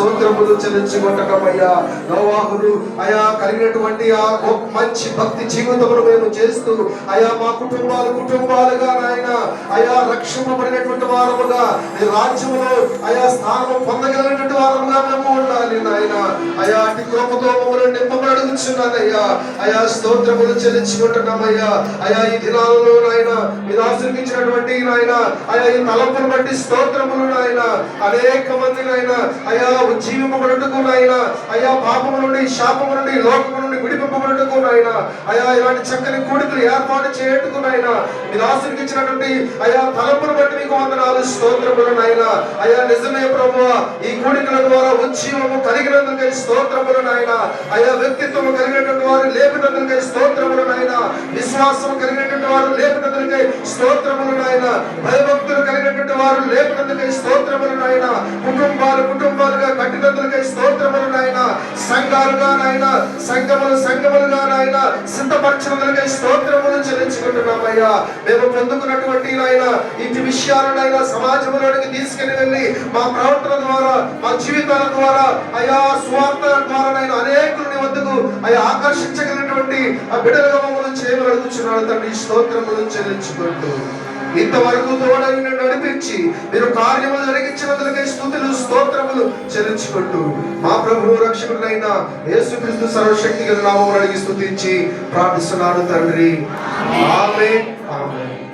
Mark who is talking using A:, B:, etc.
A: స్తోత్రములు చెల్లించుకుంటున్నామయ్యా. నోవాహును అయా కలిగినటువంటి ఆ మంచి భక్తి జీవితమును మేము చేస్తూ అయా మా కుటుంబాలుగా నాయన అయా రక్షింపబడినటువంటి వారముగా నీ రాజ్యములో అయా స్థానం పొందగలిగినటువంటి వారముగా మేము ఉండాలి నాయన. అయా అటు కృపతో మమ్మల్ని నింపమని అడుగుతున్నానయ్యా. అయా స్తోత్రములు చెల్లించుకుంటున్నామయ్యా. అయా ఈ దినాలలో నాయన మీరు ఆశీర్వదించినటువంటి నాయన అయా ఈ తలంపును బట్టి స్తోత్రములు నాయన. అనేక మంది నాయన అయా ఉజ్జీవింపబడుటకు నాయన అయా పాపము నుండి శాపము నుండి లోకము నుండి విడిపింపబడుటకు నాయన అయా ఇలాంటి చక్కని కూడికలు ఏర్పాటు చేయటకు నాయన మీరు ఆశీర్వదించినటువంటి అయా తలంపును బట్టి మీకు వందనాలు స్తోత్రములు నాయన. అయా నిజమే ప్రభువా, ఈ కూడికల ద్వారా ఉజ్జీవము కలిగినందుకై స్తోత్రములు నాయన. అయా వ్యక్తిత్వము కలిగినటువంటి వారు లేపినందుకై స్తోత్రములు నాయన. విశ్వాసము కలిగినటువంటి వారు లేపినందుకై స్తోత్రములు నాయన. భయభక్తులు కలిగినటువంటి వారు లేపినందుకై స్తోత్రములు నాయన. కుటుంబాలుగా కట్టినందుకై స్తోత్రములు నాయన. సంఘాలుగా నాయన సంఘములుగా నాయన సిద్ధపరచినందుకై స్తోత్రములు చెల్లించుకుంటున్నామయ్యా. మేము పొందుకున్నటువంటి నాయన ఇంటి విషయాలనైనా సమాజంలోనికి తీసుకెళ్లి వెళ్ళి మా ప్రవర్తన ద్వారా మా జీవితాల ద్వారా అయా స్వార్థ ద్వారా అనేకులని వద్దకు అయా ఆకర్షించగలిగినటువంటి ఆ బిడ్డలుగా మమ్మల్ని చేయమని అడుగుతున్నాడు తండ్రి. స్తోత్రములు చెల్లించుకుంటూ ఇంతవరకు తోడని నడిపించి మీరు కార్యములు జరిగించినందుకై స్తుతులు స్తోత్రములు చెల్లించుకుంటూ మా ప్రభువు రక్షకుడైన యేసుక్రీస్తు సర్వశక్తి గల నామములో అడిగి స్తుతించి ప్రార్థిస్తున్నాను తండ్రి. ఆమేన్. ఆమేన్.